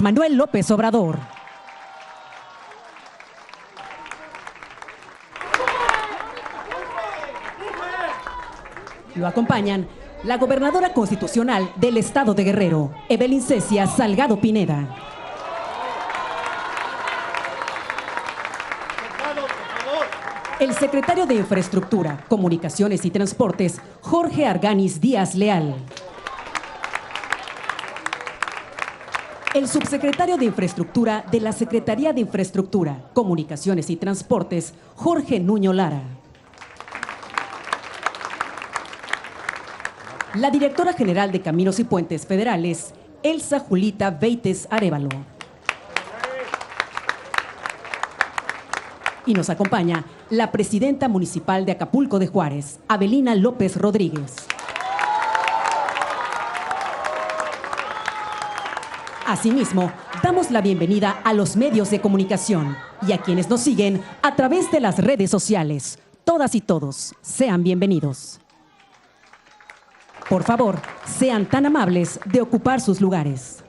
Manuel López Obrador. Lo acompañan la gobernadora constitucional del estado de Guerrero, Evelyn Cecia Salgado Pineda. El secretario de Infraestructura, Comunicaciones y Transportes, Jorge Arganis Díaz Leal. El subsecretario de Infraestructura de la Secretaría de Infraestructura, Comunicaciones y Transportes, Jorge Nuño Lara. La directora general de Caminos y Puentes Federales, Elsa Julita Beites Arévalo. Y nos acompaña la presidenta municipal de Acapulco de Juárez, Avelina López Rodríguez. Asimismo, damos la bienvenida a los medios de comunicación y a quienes nos siguen a través de las redes sociales. Todas y todos, sean bienvenidos. Por favor, sean tan amables de ocupar sus lugares.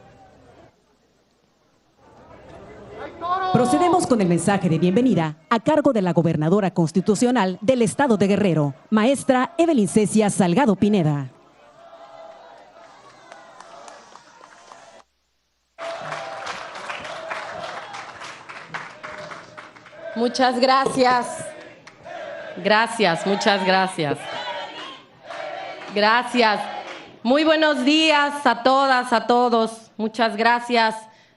Procedemos con el mensaje de bienvenida a cargo de la gobernadora constitucional del estado de Guerrero, maestra Evelyn Cecia Salgado Pineda. Muchas gracias. Gracias, muchas gracias. Gracias. Muy buenos días a todas, a todos. Muchas gracias,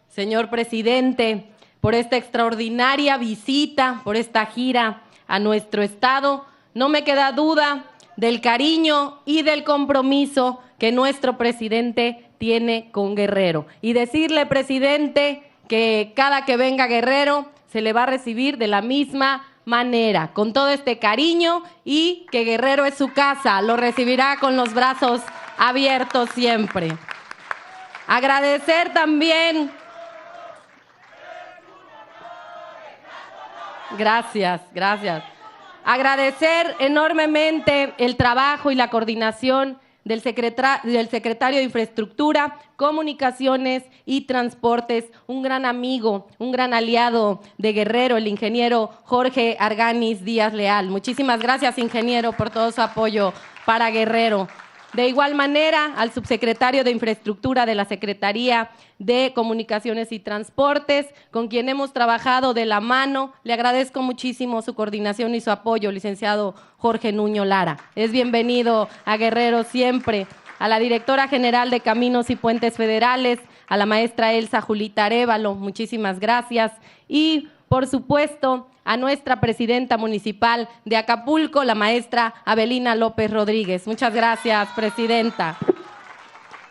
señor presidente, por esta extraordinaria visita, por esta gira a nuestro estado. No me queda duda del cariño y del compromiso que nuestro presidente tiene con Guerrero. Y decirle, presidente, que cada que venga Guerrero se le va a recibir de la misma manera, con todo este cariño, y que Guerrero es su casa, lo recibirá con los brazos abiertos siempre. Agradecer también. Gracias, gracias. Agradecer enormemente el trabajo y la coordinación del secretario de Infraestructura, Comunicaciones y Transportes, un gran amigo, un gran aliado de Guerrero, el ingeniero Jorge Arganis Díaz Leal. Muchísimas gracias, ingeniero, por todo su apoyo para Guerrero. De igual manera, al subsecretario de Infraestructura de la Secretaría de Comunicaciones y Transportes, con quien hemos trabajado de la mano. Le agradezco muchísimo su coordinación y su apoyo, licenciado Jorge Nuño Lara. Es bienvenido a Guerrero siempre. A la directora general de Caminos y Puentes Federales, a la maestra Elsa Julita Arévalo, muchísimas gracias. Y, por supuesto, a nuestra presidenta municipal de Acapulco, la maestra Avelina López Rodríguez. Muchas gracias, presidenta.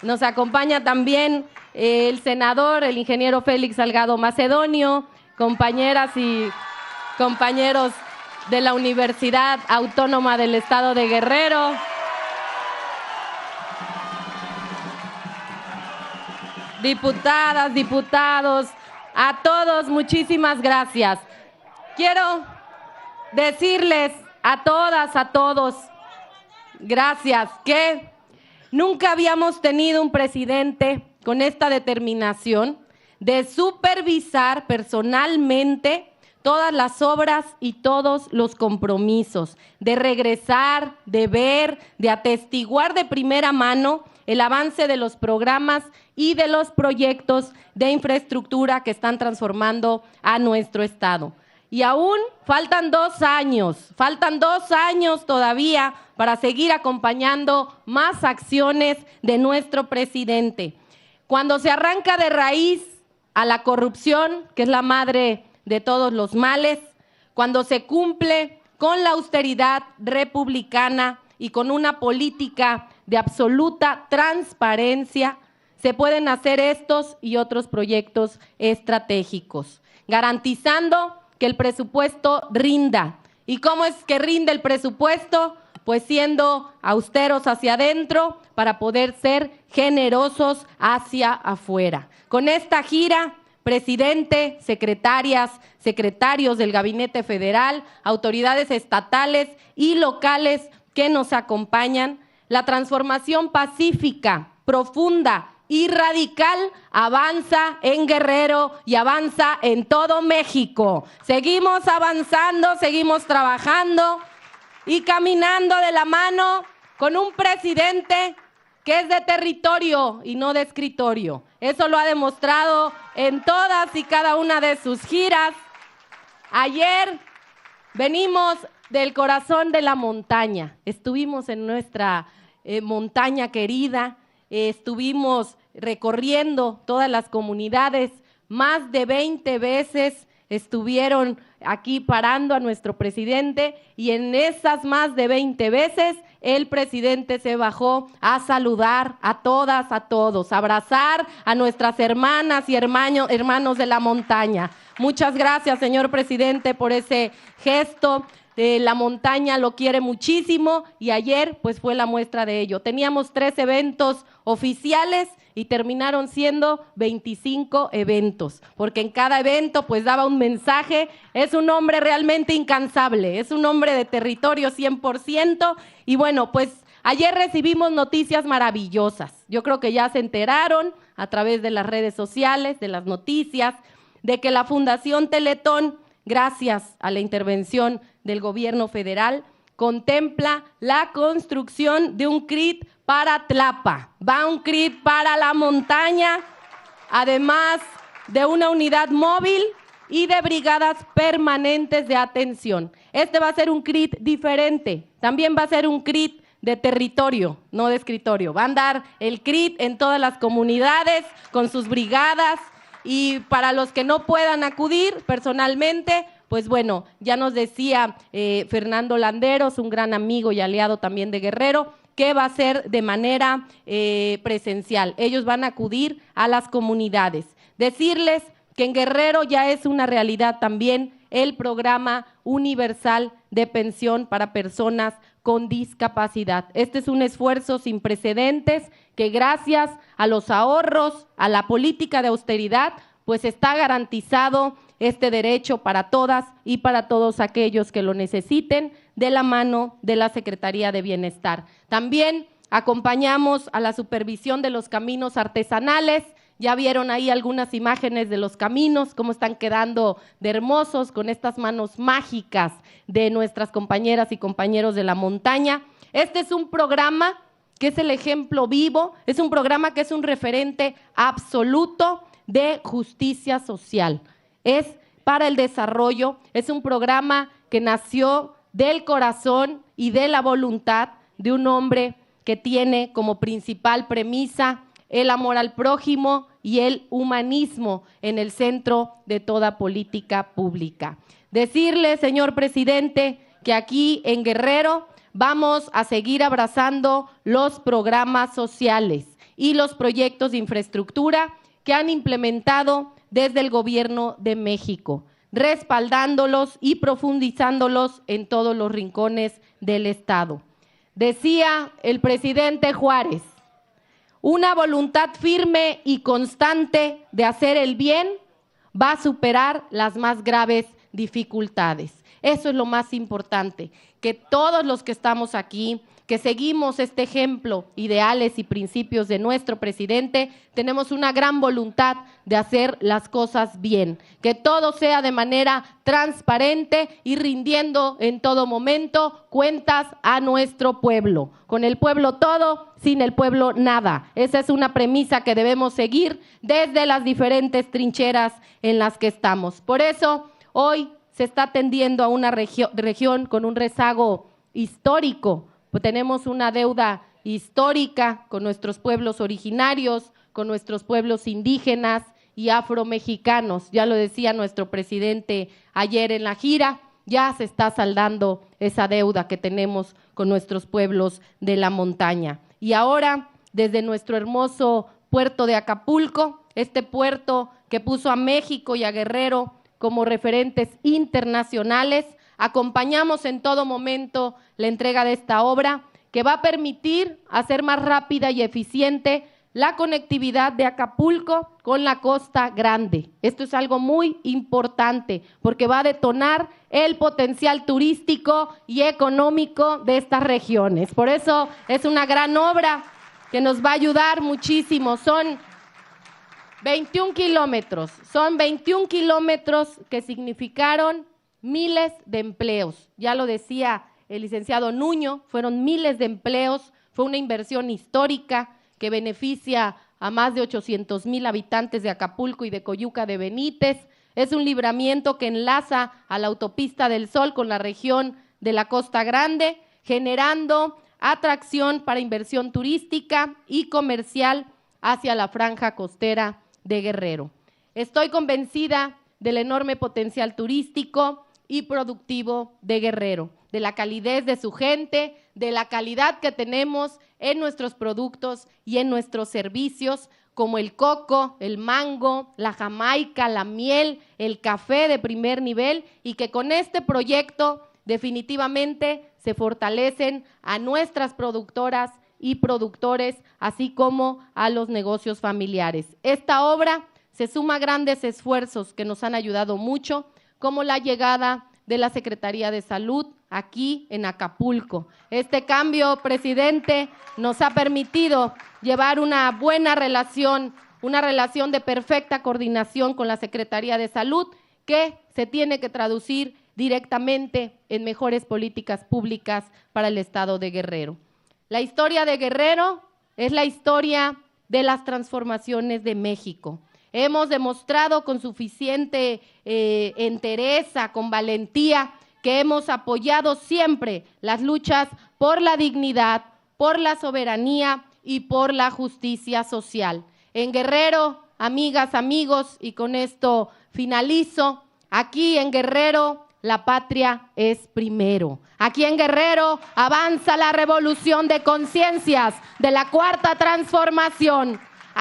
Nos acompaña también el senador, el ingeniero Félix Salgado Macedonio, compañeras y compañeros de la Universidad Autónoma del Estado de Guerrero. Diputadas, diputados, a todos, muchísimas gracias. Quiero decirles a todas, a todos, gracias, que nunca habíamos tenido un presidente con esta determinación de supervisar personalmente todas las obras y todos los compromisos, de regresar, de ver, de atestiguar de primera mano el avance de los programas y de los proyectos de infraestructura que están transformando a nuestro estado. Y aún faltan 2 años todavía para seguir acompañando más acciones de nuestro presidente. Cuando se arranca de raíz a la corrupción, que es la madre de todos los males, cuando se cumple con la austeridad republicana y con una política de absoluta transparencia, se pueden hacer estos y otros proyectos estratégicos, garantizando que el presupuesto rinda. ¿Y cómo es que rinde el presupuesto? Pues siendo austeros hacia adentro para poder ser generosos hacia afuera. Con esta gira, presidente, secretarias, secretarios del Gabinete Federal, autoridades estatales y locales que nos acompañan, la transformación pacífica, profunda y radical avanza en Guerrero y avanza en todo México. Seguimos avanzando, seguimos trabajando y caminando de la mano con un presidente que es de territorio y no de escritorio. Eso lo ha demostrado en todas y cada una de sus giras. Ayer venimos del corazón de la montaña. Estuvimos en nuestra montaña querida, estuvimos recorriendo todas las comunidades, más de 20 veces estuvieron aquí parando a nuestro presidente y en esas más de 20 veces el presidente se bajó a saludar a todas, a todos, a abrazar a nuestras hermanas y hermanos de la montaña. Muchas gracias, señor presidente, por ese gesto. La montaña lo quiere muchísimo y ayer pues fue la muestra de ello. Teníamos 3 eventos oficiales y terminaron siendo 25 eventos, porque en cada evento pues daba un mensaje. Es un hombre realmente incansable, es un hombre de territorio 100%. Y bueno, pues ayer recibimos noticias maravillosas. Yo creo que ya se enteraron a través de las redes sociales, de las noticias, de que la Fundación Teletón, gracias a la intervención del gobierno federal, contempla la construcción de un CRIT para Tlapa. Va un CRIT para la montaña, además de una unidad móvil y de brigadas permanentes de atención. Este va a ser un CRIT diferente, también va a ser un CRIT de territorio, no de escritorio. Va a andar el CRIT en todas las comunidades con sus brigadas y para los que no puedan acudir personalmente, pues bueno, ya nos decía Fernando Landeros, un gran amigo y aliado también de Guerrero, que va a ser de manera presencial. Ellos van a acudir a las comunidades. Decirles que en Guerrero ya es una realidad también el programa universal de pensión para personas con discapacidad. Este es un esfuerzo sin precedentes que gracias a los ahorros, a la política de austeridad, pues está garantizado este derecho para todas y para todos aquellos que lo necesiten de la mano de la Secretaría de Bienestar. También acompañamos a la supervisión de los caminos artesanales. Ya vieron ahí algunas imágenes de los caminos, cómo están quedando de hermosos con estas manos mágicas de nuestras compañeras y compañeros de la montaña. Este es un programa que es el ejemplo vivo, es un programa que es un referente absoluto de justicia social. Es para el desarrollo, es un programa que nació del corazón y de la voluntad de un hombre que tiene como principal premisa el amor al prójimo y el humanismo en el centro de toda política pública. Decirle, señor presidente, que aquí en Guerrero vamos a seguir abrazando los programas sociales y los proyectos de infraestructura que han implementado desde el gobierno de México, respaldándolos y profundizándolos en todos los rincones del estado. Decía el presidente Juárez, una voluntad firme y constante de hacer el bien va a superar las más graves dificultades. Eso es lo más importante, que todos los que estamos aquí, que seguimos este ejemplo, ideales y principios de nuestro presidente, tenemos una gran voluntad de hacer las cosas bien, que todo sea de manera transparente y rindiendo en todo momento cuentas a nuestro pueblo. Con el pueblo todo, sin el pueblo nada. Esa es una premisa que debemos seguir desde las diferentes trincheras en las que estamos. Por eso, hoy se está atendiendo a una región con un rezago histórico. Pues tenemos una deuda histórica con nuestros pueblos originarios, con nuestros pueblos indígenas y afromexicanos. Ya lo decía nuestro presidente ayer en la gira, ya se está saldando esa deuda que tenemos con nuestros pueblos de la montaña. Y ahora, desde nuestro hermoso puerto de Acapulco, este puerto que puso a México y a Guerrero como referentes internacionales, acompañamos en todo momento la entrega de esta obra que va a permitir hacer más rápida y eficiente la conectividad de Acapulco con la Costa Grande. Esto es algo muy importante porque va a detonar el potencial turístico y económico de estas regiones. Por eso es una gran obra que nos va a ayudar muchísimo. Son 21 kilómetros, que significaron miles de empleos. Ya lo decía el licenciado Nuño, fueron miles de empleos, fue una inversión histórica que beneficia a más de 800,000 habitantes de Acapulco y de Coyuca de Benítez. Es un libramiento que enlaza a la autopista del Sol con la región de la Costa Grande, generando atracción para inversión turística y comercial hacia la franja costera de Guerrero. Estoy convencida del enorme potencial turístico y productivo de Guerrero, de la calidez de su gente, de la calidad que tenemos en nuestros productos y en nuestros servicios, como el coco, el mango, la jamaica, la miel, el café de primer nivel, y que con este proyecto definitivamente se fortalecen a nuestras productoras y productores, así como a los negocios familiares. Esta obra se suma a grandes esfuerzos que nos han ayudado mucho, como la llegada de la Secretaría de Salud aquí en Acapulco. Este cambio, presidente, nos ha permitido llevar una buena relación, una relación de perfecta coordinación con la Secretaría de Salud, que se tiene que traducir directamente en mejores políticas públicas para el estado de Guerrero. La historia de Guerrero es la historia de las transformaciones de México. Hemos demostrado con suficiente entereza, con valentía, que hemos apoyado siempre las luchas por la dignidad, por la soberanía y por la justicia social. En Guerrero, amigas, amigos, y con esto finalizo, aquí en Guerrero la patria es primero. Aquí en Guerrero avanza la revolución de conciencias de la Cuarta Transformación.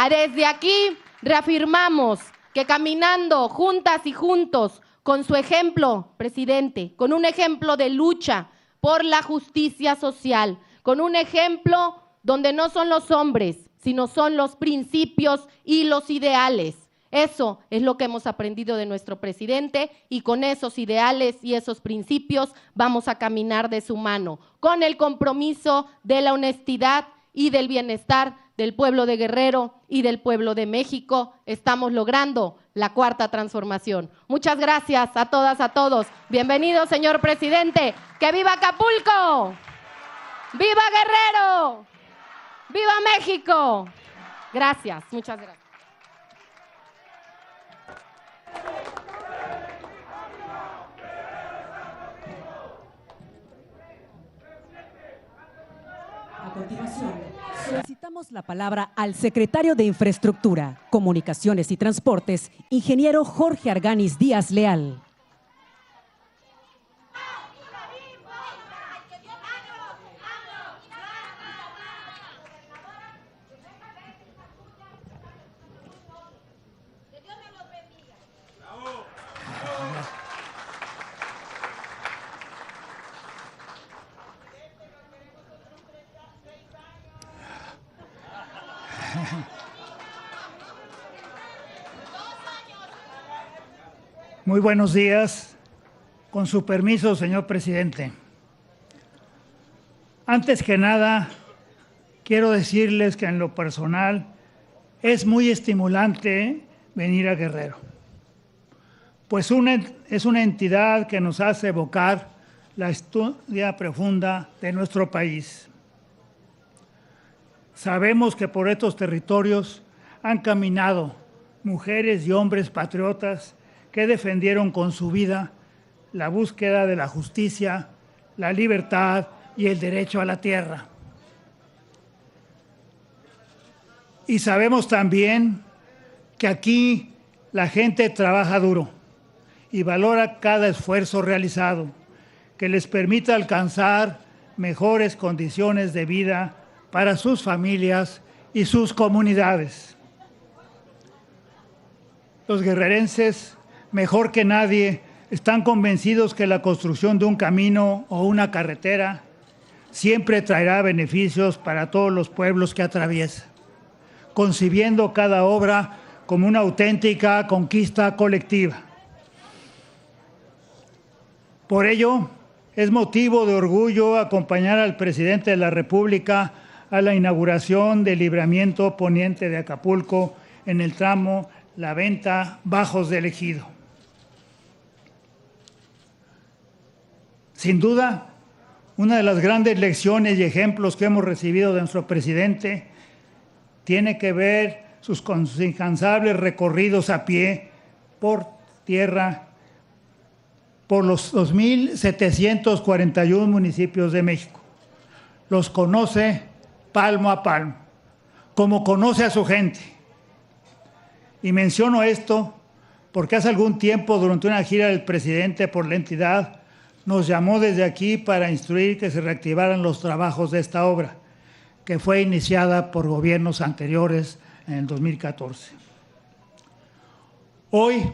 Desde aquí reafirmamos que caminando juntas y juntos, con su ejemplo, presidente, con un ejemplo de lucha por la justicia social, con un ejemplo donde no son los hombres, sino son los principios y los ideales. Eso es lo que hemos aprendido de nuestro presidente, y con esos ideales y esos principios vamos a caminar de su mano, con el compromiso de la honestidad y del bienestar del pueblo de Guerrero y del pueblo de México. Estamos logrando la Cuarta Transformación. Muchas gracias a todas, a todos. Bienvenido, señor presidente. ¡Que viva Acapulco! ¡Viva Guerrero! ¡Viva México! Gracias, muchas gracias. A continuación, solicitamos la palabra al secretario de Infraestructura, Comunicaciones y Transportes, ingeniero Jorge Arganis Díaz Leal. Muy buenos días. Con su permiso, señor presidente. Antes que nada, quiero decirles que en lo personal es muy estimulante venir a Guerrero, pues es una entidad que nos hace evocar la historia profunda de nuestro país. Sabemos que por estos territorios han caminado mujeres y hombres patriotas que defendieron con su vida la búsqueda de la justicia, la libertad y el derecho a la tierra. Y sabemos también que aquí la gente trabaja duro y valora cada esfuerzo realizado, que les permita alcanzar mejores condiciones de vida para sus familias y sus comunidades. Los guerrerenses, mejor que nadie, están convencidos que la construcción de un camino o una carretera siempre traerá beneficios para todos los pueblos que atraviesa, concibiendo cada obra como una auténtica conquista colectiva. Por ello, es motivo de orgullo acompañar al presidente de la República a la inauguración del libramiento poniente de Acapulco en el tramo La Venta Bajos del Ejido. Sin duda, una de las grandes lecciones y ejemplos que hemos recibido de nuestro presidente tiene que ver sus incansables recorridos a pie por tierra por los 2.741 municipios de México. Los conoce palmo a palmo, como conoce a su gente. Y menciono esto porque hace algún tiempo, durante una gira del presidente por la entidad, nos llamó desde aquí para instruir que se reactivaran los trabajos de esta obra, que fue iniciada por gobiernos anteriores en el 2014. Hoy,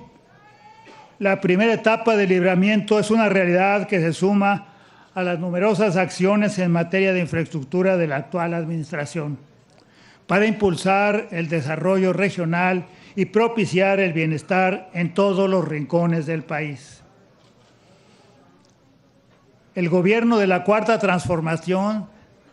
la primera etapa del libramiento es una realidad que se suma a las numerosas acciones en materia de infraestructura de la actual administración para impulsar el desarrollo regional y propiciar el bienestar en todos los rincones del país. El gobierno de la Cuarta Transformación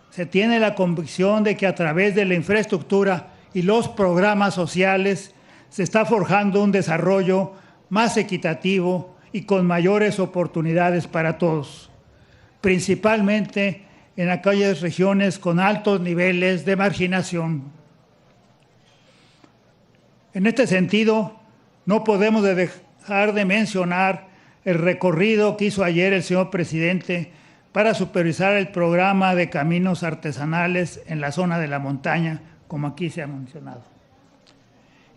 se tiene la convicción de que a través de la infraestructura y los programas sociales se está forjando un desarrollo más equitativo y con mayores oportunidades para todos, principalmente en aquellas regiones con altos niveles de marginación. En este sentido, no podemos dejar de mencionar el recorrido que hizo ayer el señor presidente para supervisar el programa de caminos artesanales en la zona de la montaña, como aquí se ha mencionado,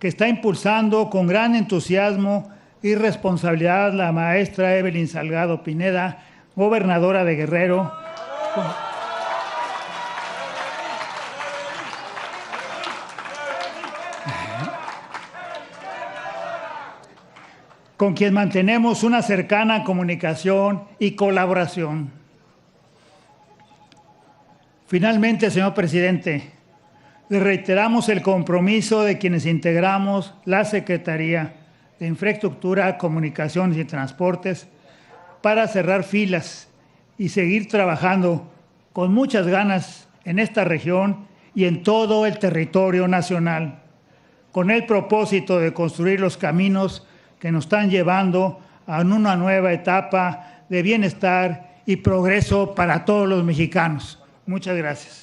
que está impulsando con gran entusiasmo y responsabilidad la maestra Evelyn Salgado Pineda, gobernadora de Guerrero, con quien mantenemos una cercana comunicación y colaboración. Finalmente, señor presidente, le reiteramos el compromiso de quienes integramos la Secretaría de Infraestructura, Comunicaciones y Transportes para cerrar filas y seguir trabajando con muchas ganas en esta región y en todo el territorio nacional, con el propósito de construir los caminos que nos están llevando a una nueva etapa de bienestar y progreso para todos los mexicanos. Muchas gracias.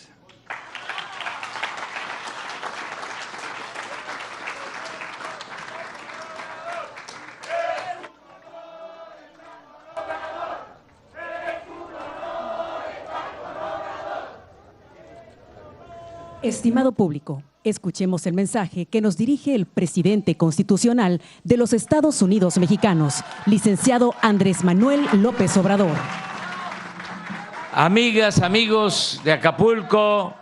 Estimado público, escuchemos el mensaje que nos dirige el presidente constitucional de los Estados Unidos mexicanos, licenciado Andrés Manuel López Obrador. Amigas, amigos de Acapulco,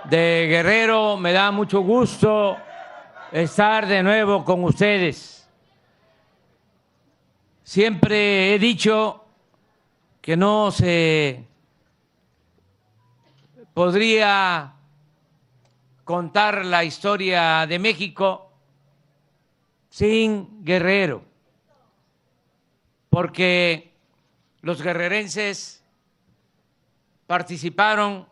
de Guerrero, me da mucho gusto estar de nuevo con ustedes. Siempre he dicho que no se podría contar la historia de México sin Guerrero, porque los guerrerenses participaron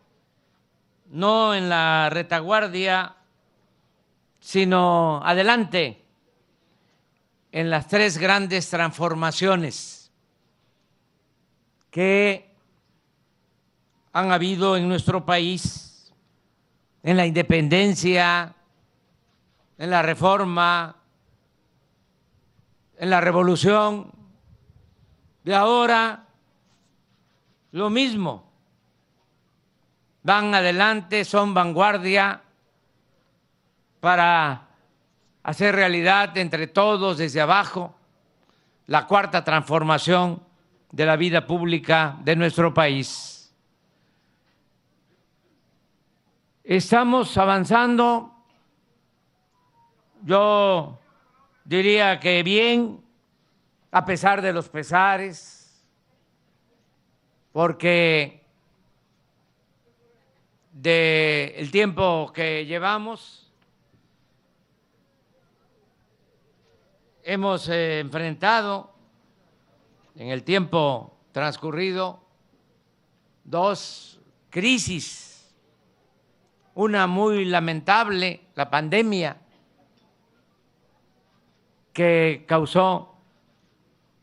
no en la retaguardia, sino adelante en las tres grandes transformaciones que han habido en nuestro país: en la independencia, en la reforma, en la revolución, y ahora lo mismo. Van adelante, son vanguardia para hacer realidad entre todos desde abajo la cuarta transformación de la vida pública de nuestro país. Estamos avanzando, yo diría que bien, a pesar de los pesares, porque del tiempo que llevamos hemos enfrentado en el tiempo transcurrido dos crisis una muy lamentable, la pandemia, que causó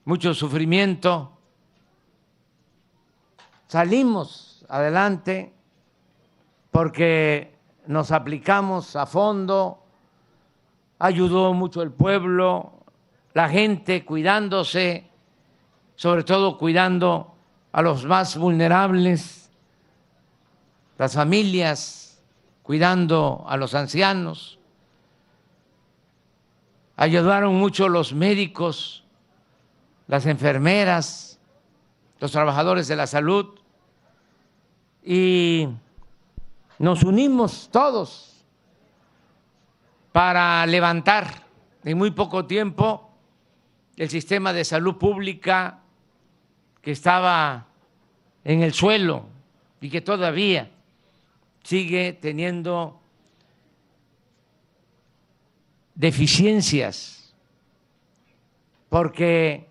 mucho sufrimiento. Salimos adelante porque nos aplicamos a fondo, ayudó mucho el pueblo, la gente cuidándose, sobre todo cuidando a los más vulnerables, las familias cuidando a los ancianos. Ayudaron mucho los médicos, las enfermeras, los trabajadores de la salud, y nos unimos todos para levantar en muy poco tiempo el sistema de salud pública que estaba en el suelo y que todavía sigue teniendo deficiencias, porque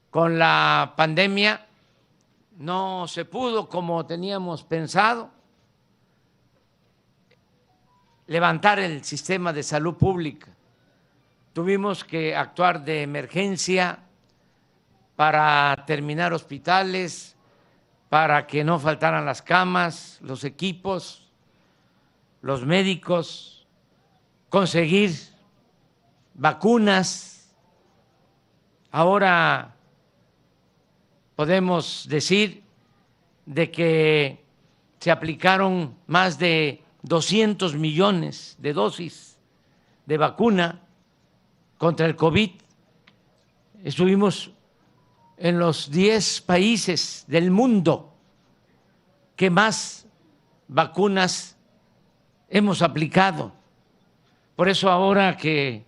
con la pandemia no se pudo, como teníamos pensado, levantar el sistema de salud pública. Tuvimos que actuar de emergencia para terminar hospitales, para que no faltaran las camas, los equipos, los médicos, conseguir vacunas. Ahora podemos decir de que se aplicaron más de 200 millones de dosis de vacuna contra el COVID. Estuvimos en los 10 países del mundo que más vacunas hemos aplicado. Por eso ahora que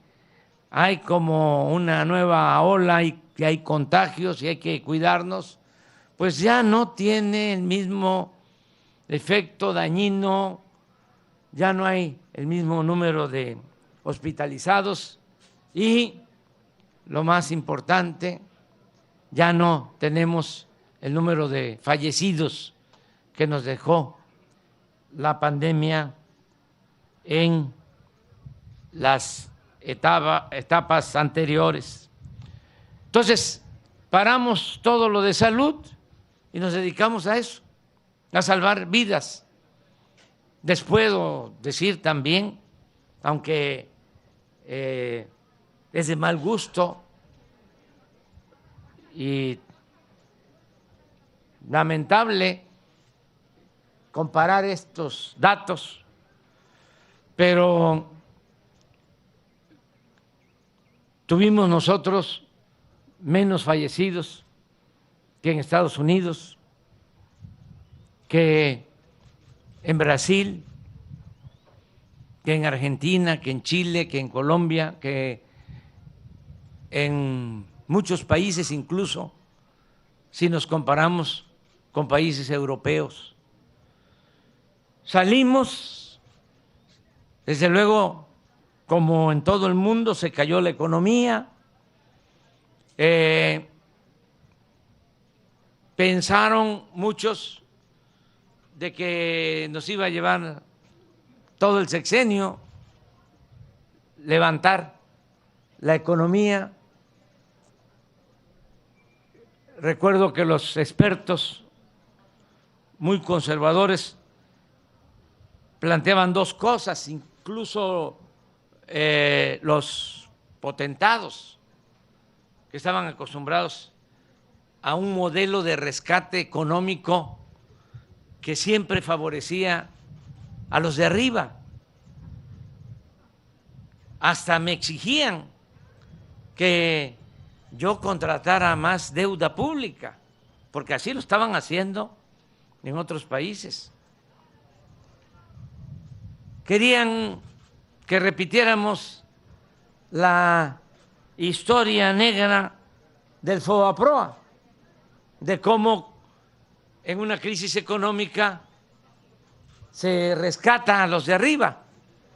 hay como una nueva ola y que hay contagios y hay que cuidarnos, pues ya no tiene el mismo efecto dañino, ya no hay el mismo número de hospitalizados y, lo más importante, ya no tenemos el número de fallecidos que nos dejó la pandemia en las etapas anteriores. Entonces, paramos todo lo de salud y nos dedicamos a eso, a salvar vidas. Les puedo decir también, aunque es de mal gusto y lamentable comparar estos datos, pero tuvimos nosotros menos fallecidos que en Estados Unidos, que en Brasil, que en Argentina, que en Chile, que en Colombia, que en muchos países, incluso si nos comparamos con países europeos. Salimos, desde luego, como en todo el mundo, se cayó la economía. Pensaron muchos de que nos iba a llevar todo el sexenio levantar la economía. Recuerdo que los expertos muy conservadores planteaban dos cosas, incluso los potentados que estaban acostumbrados a un modelo de rescate económico que siempre favorecía a los de arriba. Hasta me exigían que yo contratara más deuda pública, porque así lo estaban haciendo en otros países. Querían que repitiéramos la historia negra del FOBAPROA, de cómo en una crisis económica se rescata a los de arriba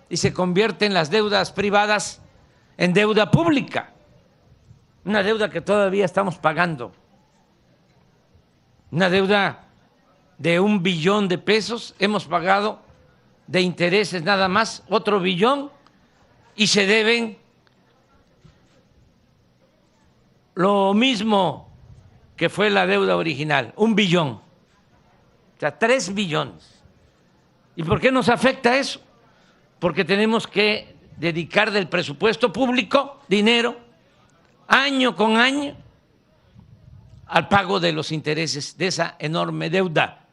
y se convierten las deudas privadas en deuda pública, una deuda que todavía estamos pagando, una deuda de 1 billón de pesos, hemos pagado de intereses nada más, otro billón, y se deben lo mismo que fue la deuda original, 1 billón, o sea, 3 billones. ¿Y por qué nos afecta eso? Porque tenemos que dedicar del presupuesto público dinero año con año al pago de los intereses de esa enorme deuda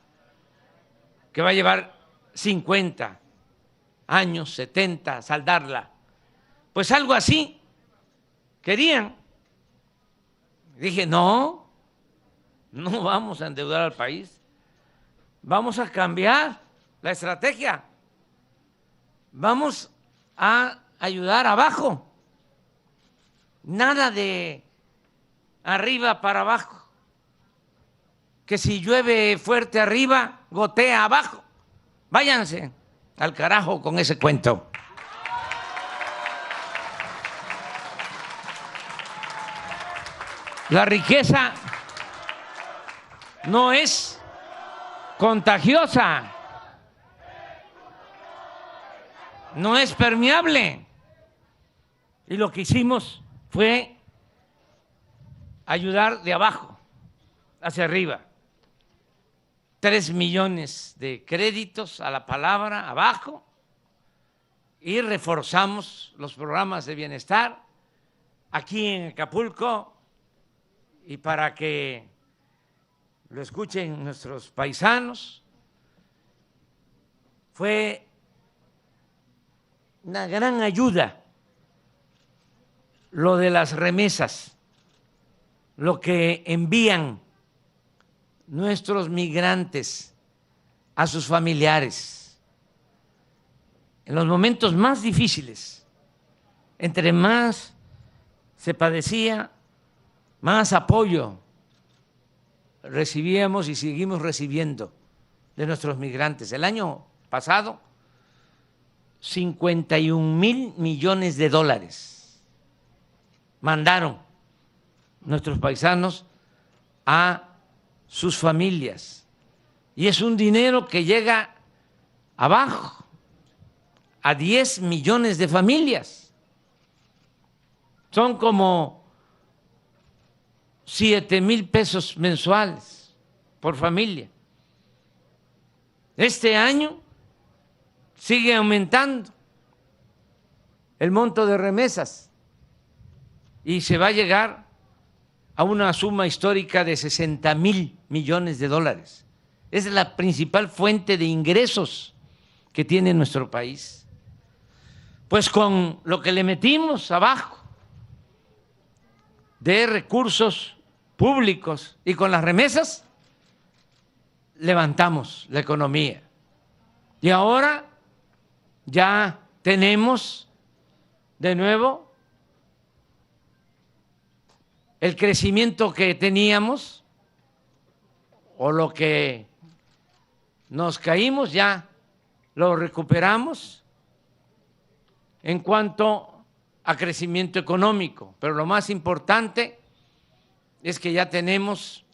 que va a llevar 50 años, 70, saldarla. Pues algo así querían. Dije, no vamos a endeudar al país, vamos a cambiar la estrategia, vamos a ayudar abajo, nada de arriba para abajo, que si llueve fuerte arriba, gotea abajo. Váyanse al carajo con ese cuento. La riqueza no es contagiosa, no es permeable. Y lo que hicimos fue ayudar de abajo hacia arriba. 3 millones de créditos a la palabra abajo y reforzamos los programas de bienestar aquí en Acapulco. Y para que lo escuchen nuestros paisanos, fue una gran ayuda lo de las remesas, lo que envían nuestros migrantes a sus familiares. En los momentos más difíciles, entre más se padecía, más apoyo recibíamos y seguimos recibiendo de nuestros migrantes. El año pasado, 51,000 millones de dólares mandaron nuestros paisanos a sus familias. Y es un dinero que llega abajo, a 10 millones de familias. Son como 7,000 pesos mensuales por familia. Este año sigue aumentando el monto de remesas y se va a llegar a una suma histórica de 60,000 millones de dólares. Es la principal fuente de ingresos que tiene nuestro país. Pues con lo que le metimos abajo de recursos públicos y con las remesas, levantamos la economía. Y ahora ya tenemos de nuevo el crecimiento que teníamos, o lo que nos caímos ya lo recuperamos en cuanto a crecimiento económico. Pero lo más importante es que ya tenemos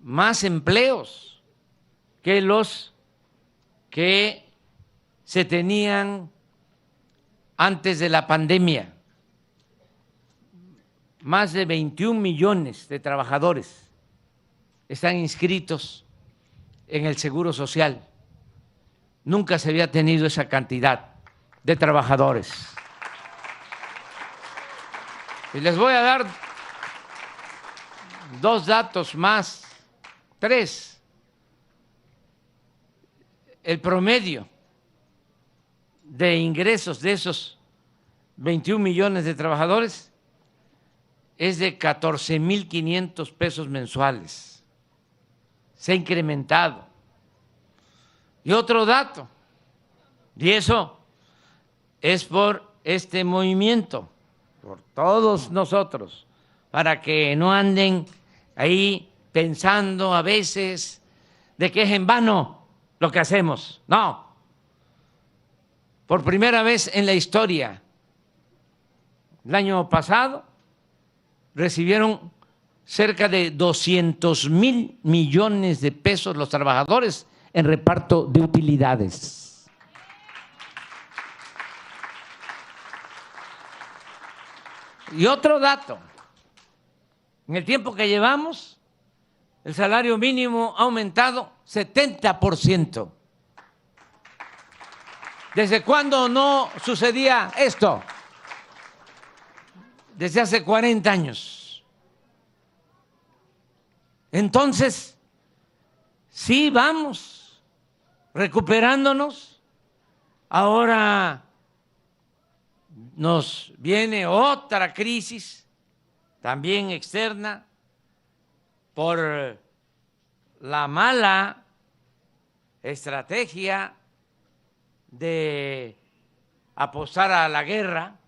más empleos que los que se tenían antes de la pandemia. Más de 21 millones de trabajadores están inscritos en el Seguro Social. Nunca se había tenido esa cantidad de trabajadores. Y les voy a dar 2 datos más, 3. El promedio de ingresos de esos 21 millones de trabajadores es de 14,500 pesos mensuales. Se ha incrementado. Y otro dato, y eso es por este movimiento, por todos nosotros, para que no anden ahí pensando a veces de que es en vano lo que hacemos. No. Por primera vez en la historia, el año pasado recibieron cerca de 200,000 millones de pesos los trabajadores en reparto de utilidades. Y otro dato, en el tiempo que llevamos, el salario mínimo ha aumentado 70%. ¿Desde cuándo no sucedía esto? Desde hace 40 años. Entonces, sí vamos recuperándonos. Ahora nos viene otra crisis, también externa, por la mala estrategia de apostar a la guerra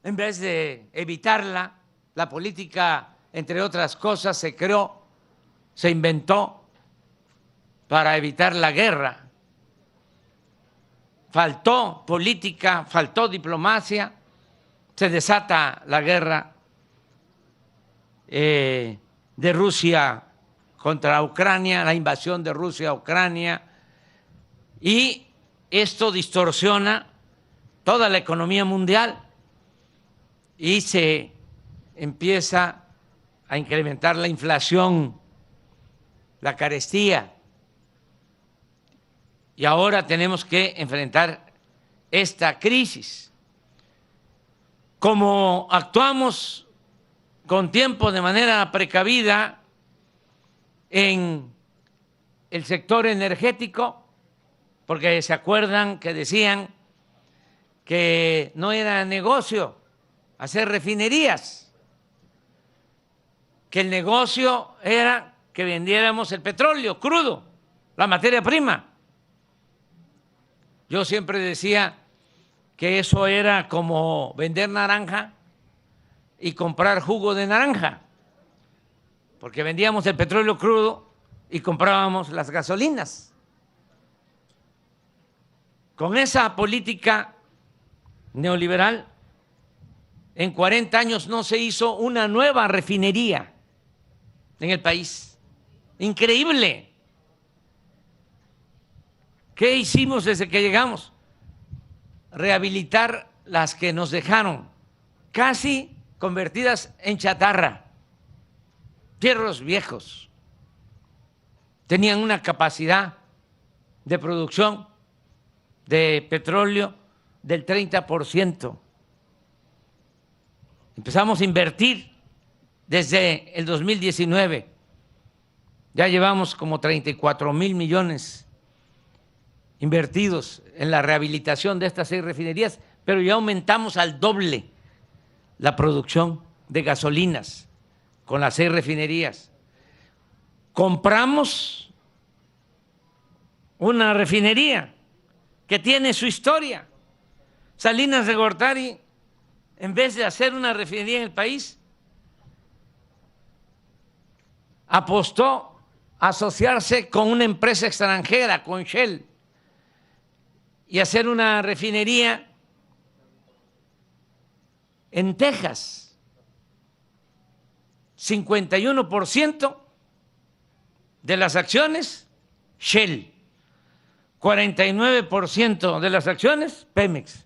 en vez de evitarla. La política, entre otras cosas, se creó, se inventó para evitar la guerra. Faltó política, faltó diplomacia, se desata la guerra de Rusia contra Ucrania, la invasión de Rusia a Ucrania, y esto distorsiona toda la economía mundial y se empieza a incrementar la inflación, la carestía. Y ahora tenemos que enfrentar esta crisis. Como actuamos con tiempo, de manera precavida, en el sector energético, porque se acuerdan que decían que no era negocio hacer refinerías, que el negocio era que vendiéramos el petróleo crudo, la materia prima. Yo siempre decía que eso era como vender naranja y comprar jugo de naranja, porque vendíamos el petróleo crudo y comprábamos las gasolinas. Con esa política neoliberal, en 40 años no se hizo una nueva refinería en el país. Increíble. ¿Qué hicimos desde que llegamos? Rehabilitar las que nos dejaron, casi convertidas en chatarra. Fierros viejos. Tenían una capacidad de producción de petróleo del 30%. Empezamos a invertir desde el 2019. Ya llevamos como 34,000 millones invertidos en la rehabilitación de estas 6 refinerías, pero ya aumentamos al doble la producción de gasolinas con las 6 refinerías. Compramos una refinería que tiene su historia. Salinas de Gortari, en vez de hacer una refinería en el país, apostó a asociarse con una empresa extranjera, con Shell, y hacer una refinería en Texas. 51% de las acciones Shell, 49% de las acciones Pemex.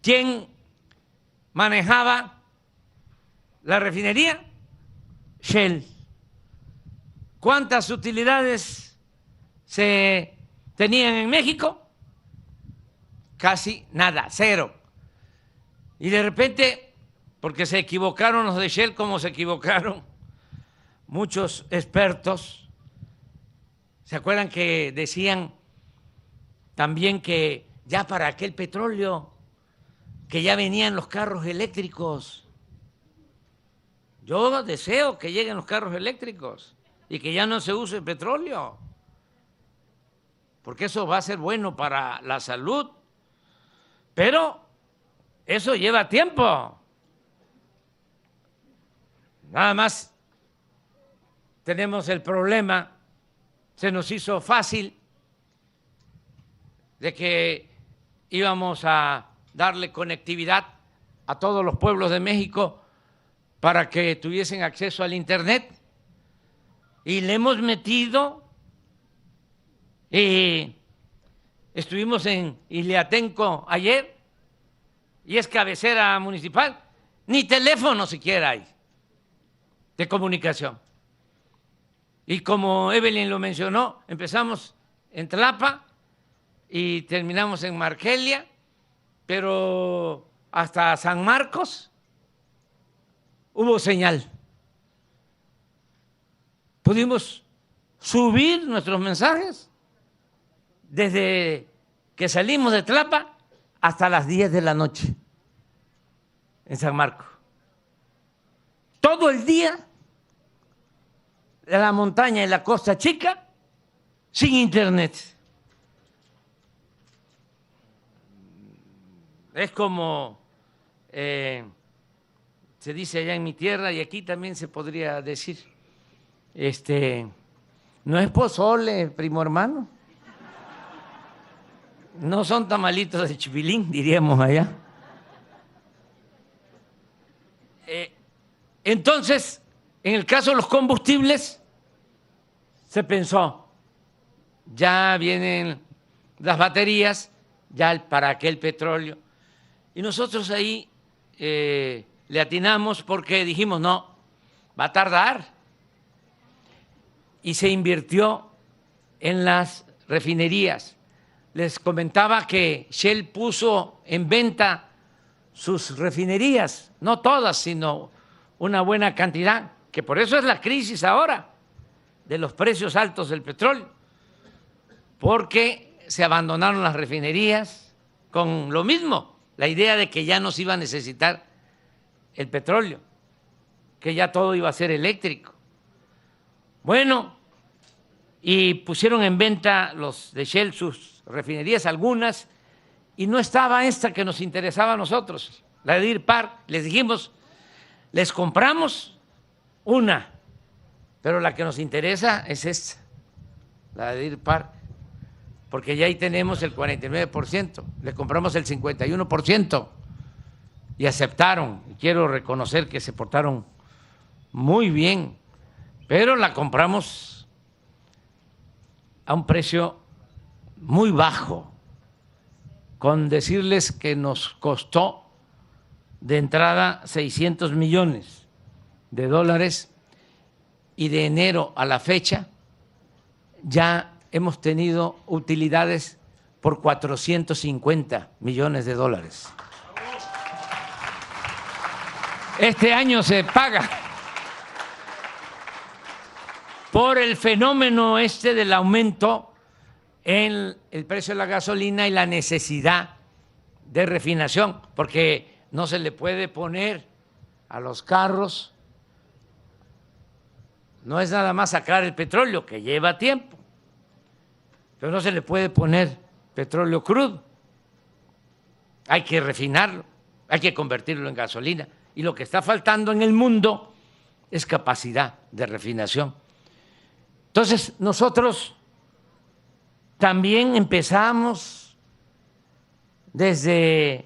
¿Quién manejaba la refinería? Shell. ¿Cuántas utilidades se tenían en México? Casi nada, 0. Y de repente, porque se equivocaron los de Shell como se equivocaron muchos expertos, ¿se acuerdan que decían también que ya para aquel petróleo, que ya venían los carros eléctricos? Yo deseo que lleguen los carros eléctricos y que ya no se use el petróleo, porque eso va a ser bueno para la salud, pero eso lleva tiempo. Nada más tenemos el problema, se nos hizo fácil de que íbamos a darle conectividad a todos los pueblos de México para que tuviesen acceso al Internet, y le hemos metido. Estuvimos en Iliatenco ayer y es cabecera municipal, ni teléfono siquiera hay de comunicación. Y como Evelyn lo mencionó, empezamos en Tlapa y terminamos en Margelia, pero hasta San Marcos hubo señal. Pudimos subir nuestros mensajes desde que salimos de Tlapa hasta las 10 de la noche en San Marcos. Todo el día de la montaña y la Costa Chica sin internet. Es como se dice allá en mi tierra y aquí también se podría decir, no es pozole, primo hermano, no son tamalitos de chipilín, diríamos allá. Entonces, en el caso de los combustibles, se pensó, ya vienen las baterías, ya para qué el petróleo. Y nosotros ahí le atinamos porque dijimos, no, va a tardar. Y se invirtió en las refinerías. Les comentaba que Shell puso en venta sus refinerías, no todas, sino una buena cantidad, que por eso es la crisis ahora de los precios altos del petróleo, porque se abandonaron las refinerías con lo mismo, la idea de que ya no se iba a necesitar el petróleo, que ya todo iba a ser eléctrico. Bueno, y pusieron en venta los de Shell sus refinerías, algunas, y no estaba esta que nos interesaba a nosotros, la de Deer Park. Les dijimos, les compramos una, pero la que nos interesa es esta, la de Deer Park, porque ya ahí tenemos el 49%, le compramos el 51% y aceptaron. Y quiero reconocer que se portaron muy bien, pero la compramos a un precio muy bajo, con decirles que nos costó de entrada 600 millones de dólares y de enero a la fecha ya hemos tenido utilidades por 450 millones de dólares. Este año se paga por el fenómeno del aumento en el precio de la gasolina y la necesidad de refinación, porque no se le puede poner a los carros, no es nada más sacar el petróleo, que lleva tiempo, pero no se le puede poner petróleo crudo, hay que refinarlo, hay que convertirlo en gasolina, y lo que está faltando en el mundo es capacidad de refinación. Entonces, nosotros también empezamos desde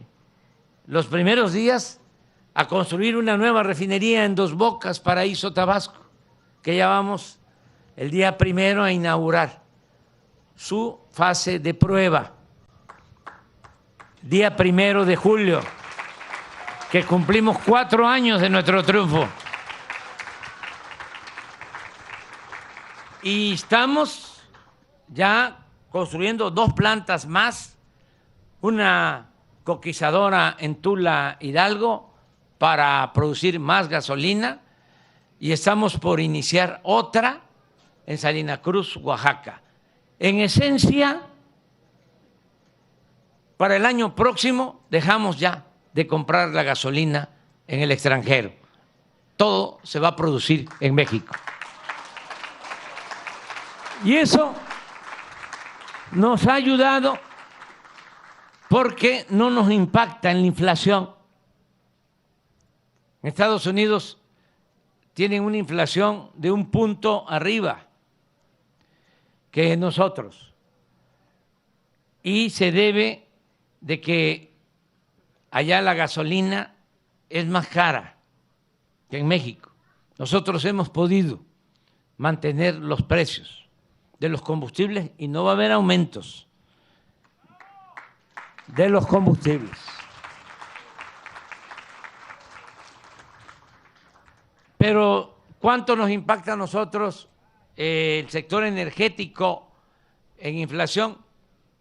los primeros días a construir una nueva refinería en Dos Bocas, Paraíso, Tabasco, que ya vamos el día primero a inaugurar su fase de prueba, día 1 de julio, que cumplimos 4 años de nuestro triunfo. Y estamos ya construyendo 2 plantas más, una coquizadora en Tula, Hidalgo, para producir más gasolina, y estamos por iniciar otra en Salina Cruz, Oaxaca. En esencia, para el año próximo dejamos ya de comprar la gasolina en el extranjero. Todo se va a producir en México. Y eso nos ha ayudado porque no nos impacta en la inflación. En Estados Unidos tienen una inflación de 1 punto arriba que nosotros, y se debe de que allá la gasolina es más cara que en México. Nosotros hemos podido mantener los precios de los combustibles y no va a haber aumentos de los combustibles. Pero ¿cuánto nos impacta a nosotros el sector energético en inflación?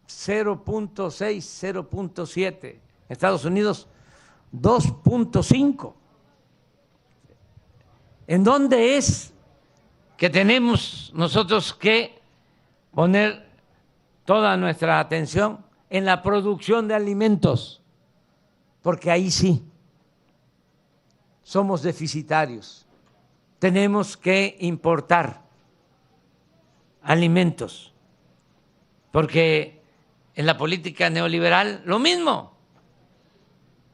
0.6, 0.7. Estados Unidos, 2.5. ¿En dónde es que tenemos nosotros que poner toda nuestra atención? En la producción de alimentos, porque ahí sí somos deficitarios. Tenemos que importar alimentos, porque en la política neoliberal lo mismo.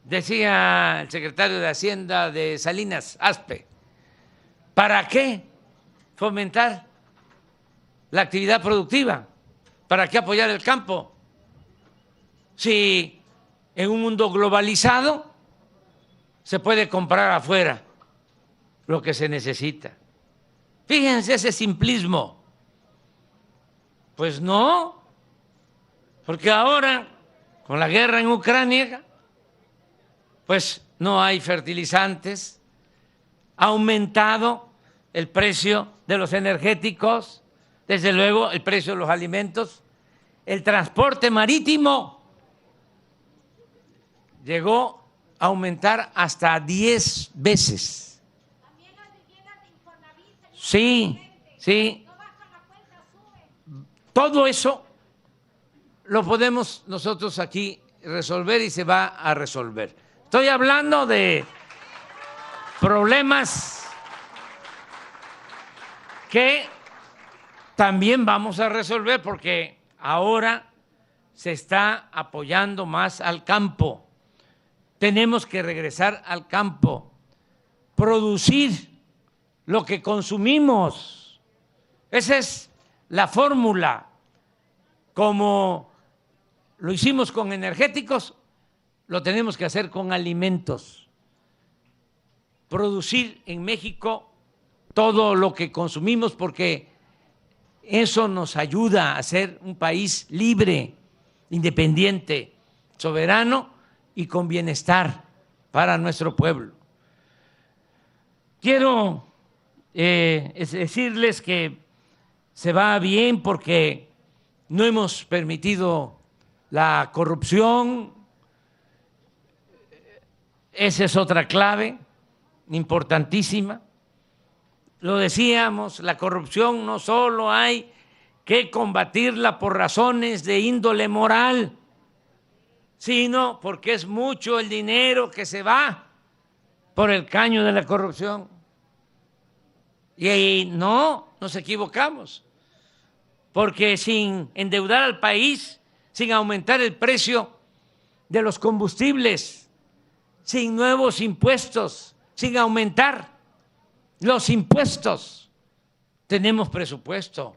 Decía el secretario de Hacienda de Salinas, Aspe, ¿para qué fomentar la actividad productiva? ¿Para qué apoyar el campo? Si en un mundo globalizado se puede comprar afuera lo que se necesita. Fíjense ese simplismo. Pues no, porque ahora con la guerra en Ucrania, pues no hay fertilizantes, ha aumentado el precio de los energéticos, desde luego el precio de los alimentos, el transporte marítimo llegó a aumentar hasta 10 veces. También las viviendas de Infonavit. Sí, sí. No bajan la cuenta, sube. Todo eso lo podemos nosotros aquí resolver y se va a resolver. Estoy hablando de problemas que también vamos a resolver porque ahora se está apoyando más al campo. Tenemos que regresar al campo, producir lo que consumimos. Esa es la fórmula. Como lo hicimos con energéticos, lo tenemos que hacer con alimentos. Producir en México todo lo que consumimos porque eso nos ayuda a ser un país libre, independiente, soberano y con bienestar para nuestro pueblo. Quiero decirles que se va bien porque no hemos permitido la corrupción. Esa es otra clave importantísima. Lo decíamos, la corrupción no solo hay que combatirla por razones de índole moral, sino porque es mucho el dinero que se va por el caño de la corrupción. Y ahí no nos equivocamos, porque sin endeudar al país, sin aumentar el precio de los combustibles, sin nuevos impuestos, sin aumentar los impuestos, tenemos presupuesto.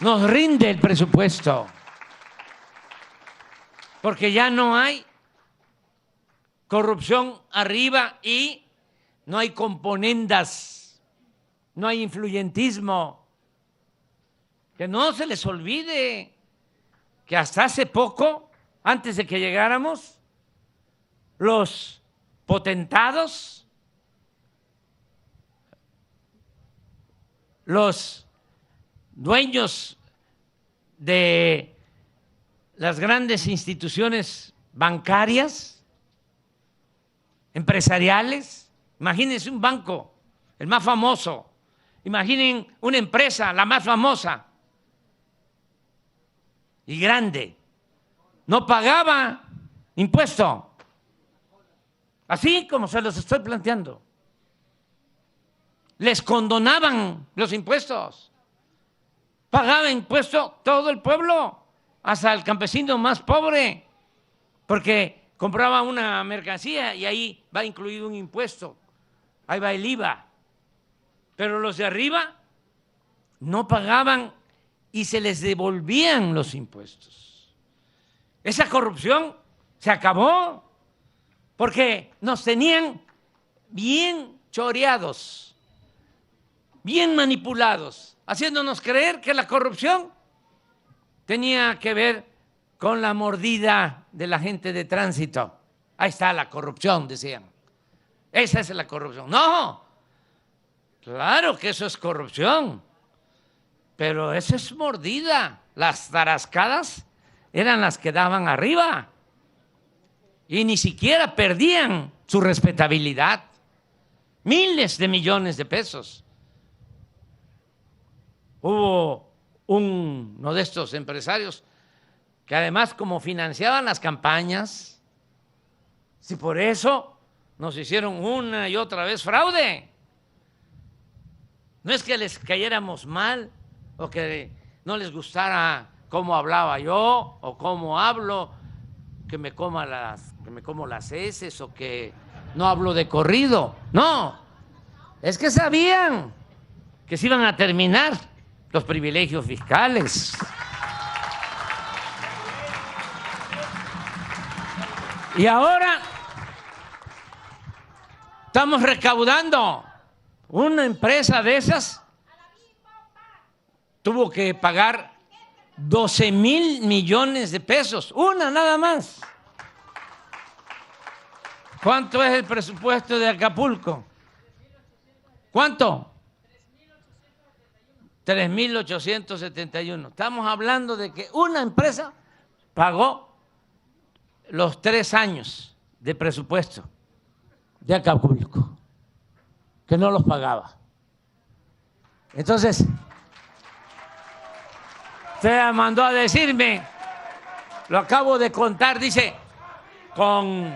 Nos rinde el presupuesto, porque ya no hay corrupción arriba y no hay componendas, no hay influyentismo. Que no se les olvide que hasta hace poco, antes de que llegáramos, los potentados, los dueños de las grandes instituciones bancarias, empresariales, imagínense un banco, el más famoso, imaginen una empresa, la más famosa y grande, no pagaba impuesto. Así como se los estoy planteando. Les condonaban los impuestos. Pagaba impuesto todo el pueblo, hasta el campesino más pobre, porque compraba una mercancía y ahí va incluido un impuesto. Ahí va el IVA. Pero los de arriba no pagaban y se les devolvían los impuestos. Esa corrupción se acabó, porque nos tenían bien choreados, bien manipulados, haciéndonos creer que la corrupción tenía que ver con la mordida de la gente de tránsito. Ahí está la corrupción, decían. Esa es la corrupción. No, claro que eso es corrupción, pero eso es mordida. Las tarascadas eran las que daban arriba y ni siquiera perdían su respetabilidad. Miles de millones de pesos. Hubo uno de estos empresarios que además, como financiaban las campañas, si por eso nos hicieron una y otra vez fraude. No es que les cayéramos mal o que no les gustara cómo hablaba yo o cómo hablo, que me como las heces o que no hablo de corrido. No, es que sabían que se iban a terminar los privilegios fiscales. Y ahora estamos recaudando. Una empresa de esas tuvo que pagar 12,000 millones de pesos, una nada más. ¿Cuánto es el presupuesto de Acapulco? ¿Cuánto? 3,871. Estamos hablando de que una empresa pagó los 3 años de presupuesto de Acapulco, que no los pagaba. Entonces, se mandó a decirme, lo acabo de contar, dice, con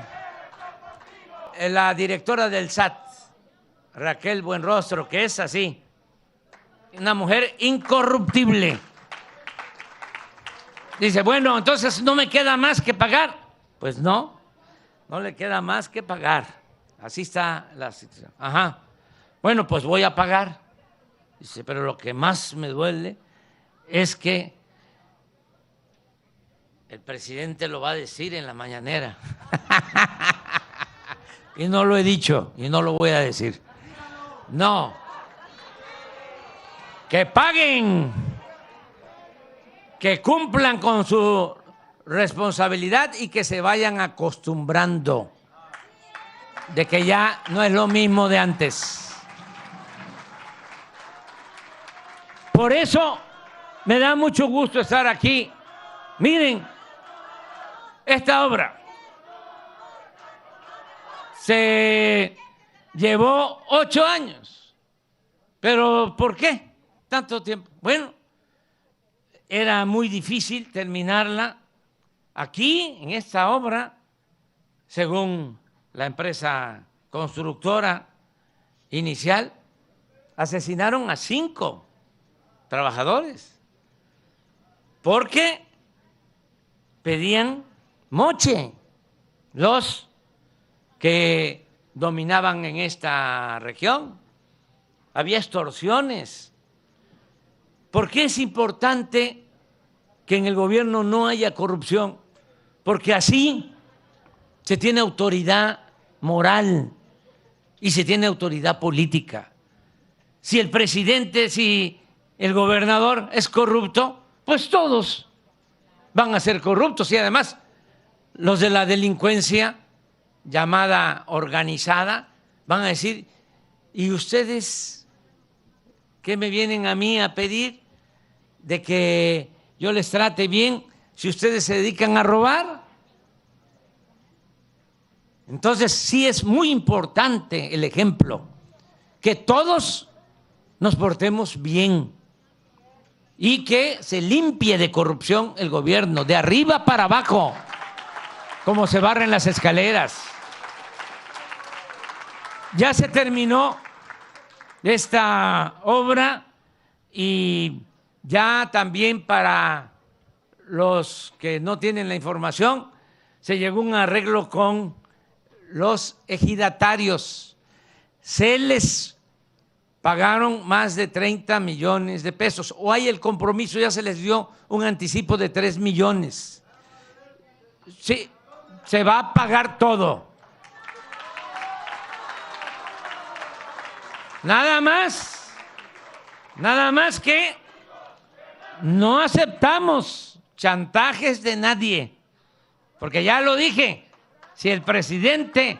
la directora del SAT, Raquel Buenrostro, que es así, una mujer incorruptible. Dice, bueno, entonces no me queda más que pagar. Pues no, no le queda más que pagar. Así está la situación. Ajá. Bueno, pues voy a pagar. Dice, pero lo que más me duele es que el presidente lo va a decir en la mañanera. Y no lo he dicho y no lo voy a decir. No. Que paguen, que cumplan con su responsabilidad y que se vayan acostumbrando de que ya no es lo mismo de antes. Por eso me da mucho gusto estar aquí. Miren, esta obra se llevó 8 años. ¿Pero por qué tanto tiempo? Bueno, era muy difícil terminarla. Aquí, en esta obra, según la empresa constructora inicial, asesinaron a 5 trabajadores porque pedían moche los que dominaban en esta región. Había extorsiones. ¿Por qué es importante que en el gobierno no haya corrupción? Porque así se tiene autoridad moral y se tiene autoridad política. Si el presidente, si el gobernador es corrupto, pues todos van a ser corruptos. Y además los de la delincuencia llamada organizada van a decir, ¿y ustedes qué me vienen a mí a pedir de que yo les trate bien si ustedes se dedican a robar? Entonces sí es muy importante el ejemplo, que todos nos portemos bien y que se limpie de corrupción el gobierno, de arriba para abajo, como se barren las escaleras. Ya se terminó esta obra y ya también para los que no tienen la información, se llegó a un arreglo con los ejidatarios. Se les pagaron más de 30 millones de pesos. O hay el compromiso, ya se les dio un anticipo de 3 millones. Sí, se va a pagar todo. Nada más que no aceptamos chantajes de nadie, porque ya lo dije, si el presidente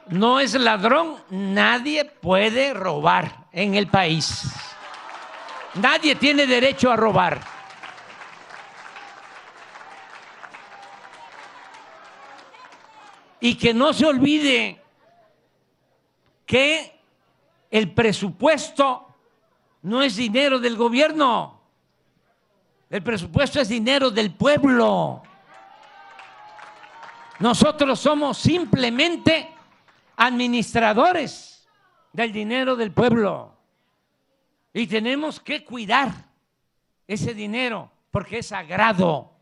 no es ladrón, nadie puede robar en el país. Nadie tiene derecho a robar. Y que no se olvide que el presupuesto no es dinero del gobierno. El presupuesto es dinero del pueblo. Nosotros somos simplemente administradores del dinero del pueblo. Y tenemos que cuidar ese dinero porque es sagrado,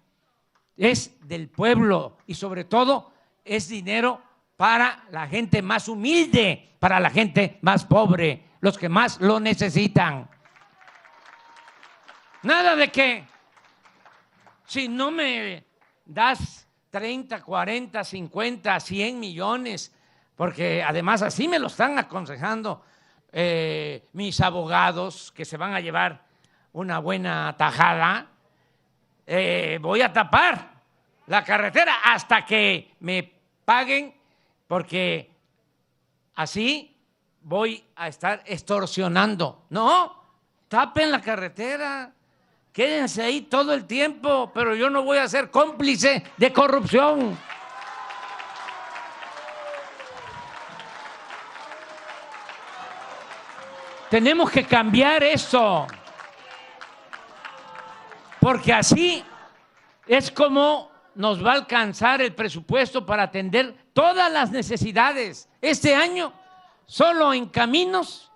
es del pueblo y sobre todo es dinero para la gente más humilde, para la gente más pobre, los que más lo necesitan. Nada de que si no me das 30, 40, 50, 100 millones, porque además así me lo están aconsejando mis abogados, que se van a llevar una buena tajada, voy a tapar la carretera hasta que me paguen, porque así voy a estar extorsionando. No, tapen la carretera, quédense ahí todo el tiempo, pero yo no voy a ser cómplice de corrupción. Tenemos que cambiar eso, porque así es como nos va a alcanzar el presupuesto para atender todas las necesidades. Este año, solo en caminos,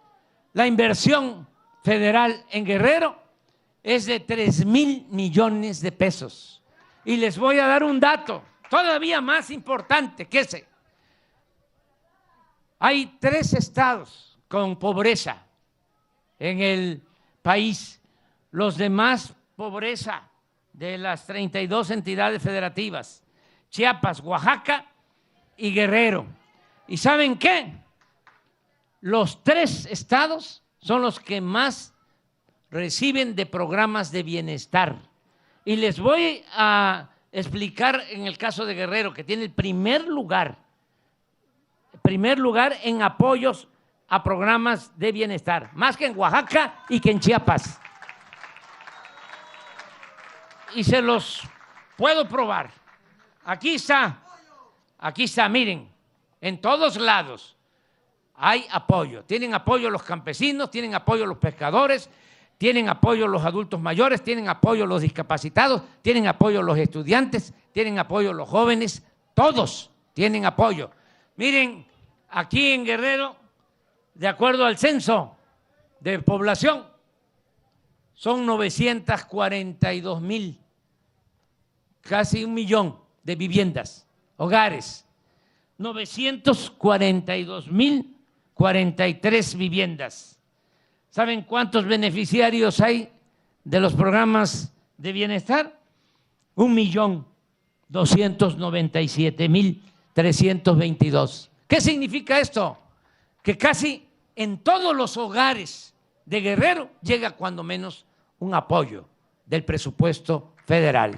la inversión federal en Guerrero es de 3,000 millones de pesos. Y les voy a dar un dato todavía más importante que ese. Hay 3 estados con pobreza en el país. Los demás, pobreza de las 32 entidades federativas: Chiapas, Oaxaca y Guerrero. ¿Y saben qué? Los 3 estados son los que más reciben de programas de bienestar. Y les voy a explicar en el caso de Guerrero, que tiene el primer lugar en apoyos a programas de bienestar, más que en Oaxaca y que en Chiapas. Y se los puedo probar. Aquí está, miren, en todos lados hay apoyo. Tienen apoyo los campesinos, tienen apoyo los pescadores, tienen apoyo los adultos mayores, tienen apoyo los discapacitados, tienen apoyo los estudiantes, tienen apoyo los jóvenes, todos tienen apoyo. Miren, aquí en Guerrero, de acuerdo al censo de población, son 942,000, casi 1,000,000 de viviendas, hogares. 942,043 viviendas. ¿Saben cuántos beneficiarios hay de los programas de bienestar? 1,297,322. ¿Qué significa esto? Que casi en todos los hogares de Guerrero llega cuando menos un apoyo del presupuesto federal.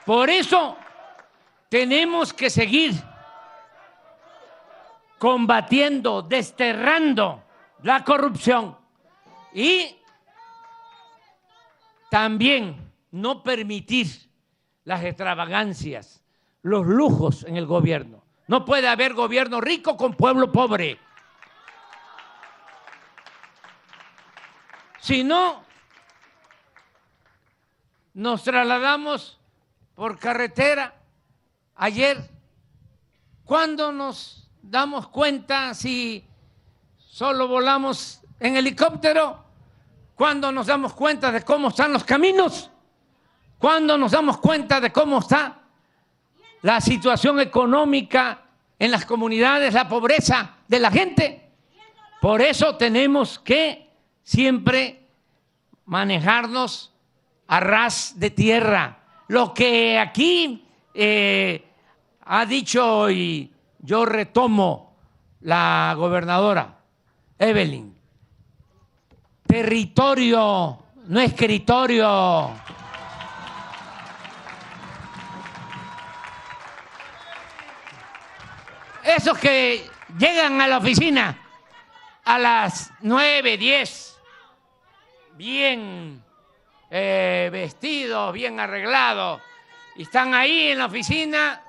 Por eso tenemos que seguir combatiendo, desterrando la corrupción y también no permitir las extravagancias, los lujos en el gobierno. No puede haber gobierno rico con pueblo pobre. Si no, nos trasladamos por carretera. Ayer, ¿cuándo nos damos cuenta si solo volamos en helicóptero? ¿Cuándo nos damos cuenta de cómo están los caminos? ¿Cuándo nos damos cuenta de cómo está la situación económica en las comunidades, la pobreza de la gente? Por eso tenemos que siempre manejarnos a ras de tierra. Lo que aquí ha dicho, y yo retomo, la gobernadora Evelyn: territorio, no escritorio. esos que llegan a la oficina a las 9, 10, bien vestidos, bien arreglados, y están ahí en la oficina,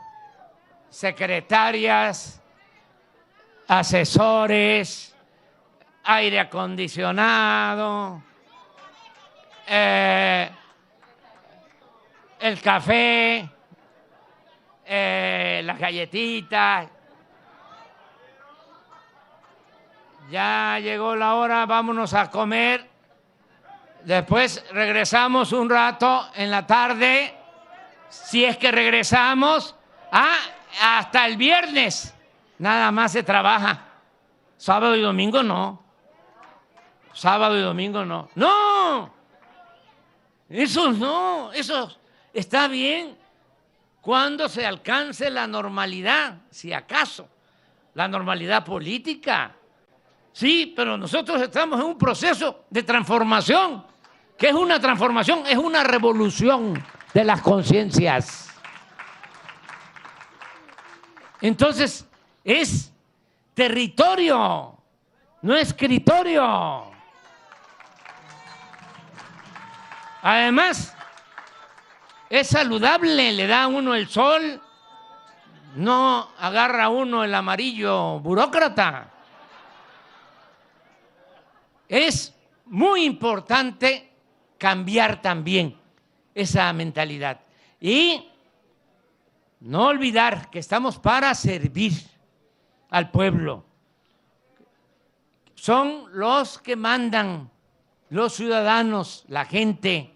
secretarias, asesores, aire acondicionado, el café, las galletitas. Ya llegó la hora, vámonos a comer. Después regresamos un rato en la tarde, si es que regresamos. Hasta el viernes nada más se trabaja. Sábado y domingo no. Sábado y domingo no. ¡No! Eso no, eso está bien cuando se alcance la normalidad, si acaso, la normalidad política. Sí, pero nosotros estamos en un proceso de transformación. ¿Qué es una transformación? Es una revolución de las conciencias. Entonces, es territorio, no escritorio. Además, es saludable, le da a uno el sol, no agarra a uno el amarillo burócrata. Es muy importante cambiar también esa mentalidad y no olvidar que estamos para servir al pueblo. Son los que mandan, los ciudadanos, la gente,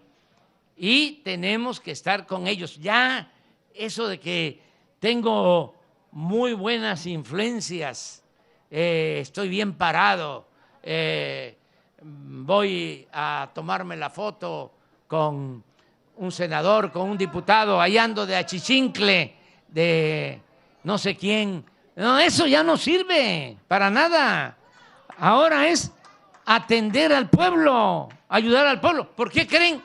y tenemos que estar con ellos. Ya eso de que tengo muy buenas influencias, estoy bien parado, voy a tomarme la foto con un senador, con un diputado, ahí ando de achichincle, de no sé quién. No, eso ya no sirve para nada. Ahora es atender al pueblo, ayudar al pueblo. ¿Por qué creen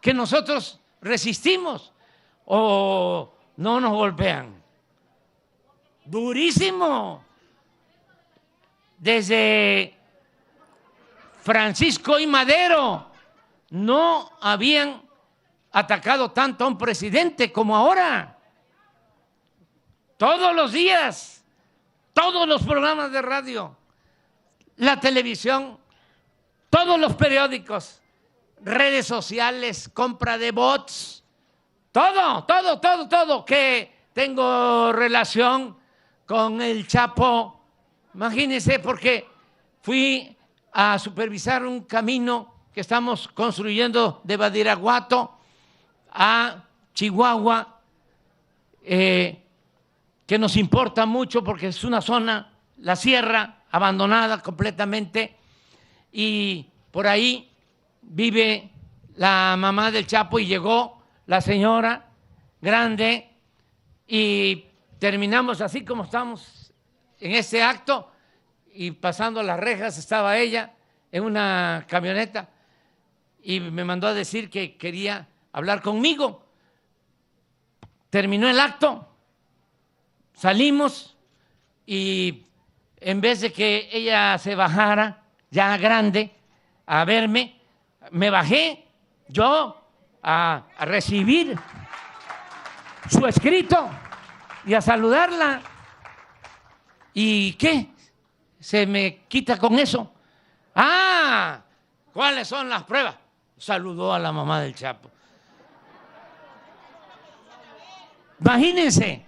que nosotros resistimos o no nos golpean? Durísimo. Desde Francisco y Madero no habían atacado tanto a un presidente como ahora. Todos los días, todos los programas de radio, la televisión, todos los periódicos, redes sociales, compra de bots, todo, que tengo relación con el Chapo. Imagínense, porque fui a supervisar un camino que estamos construyendo de Badiraguato a Chihuahua, que nos importa mucho porque es una zona, la sierra, abandonada completamente, y por ahí vive la mamá del Chapo, y llegó la señora grande y terminamos así como estamos en este acto, y pasando las rejas estaba ella en una camioneta y me mandó a decir que quería hablar conmigo. Terminó el acto, salimos y en vez de que ella se bajara, ya grande, a verme, me bajé yo a recibir su escrito y a saludarla. ¿Y qué? ¿Se me quita con eso? ¿Cuáles son las pruebas? Saludó a la mamá del Chapo. Imagínense,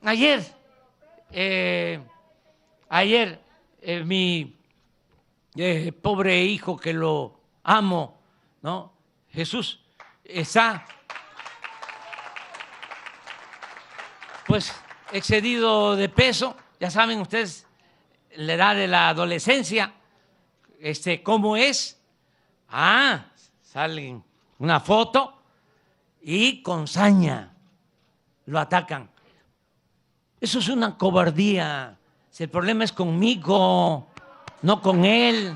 ayer mi pobre hijo, que lo amo, ¿no? Jesús, está pues excedido de peso. Ya saben ustedes la edad de la adolescencia, cómo es. Salen una foto y con saña lo atacan. Eso es una cobardía. Si el problema es conmigo, no con él.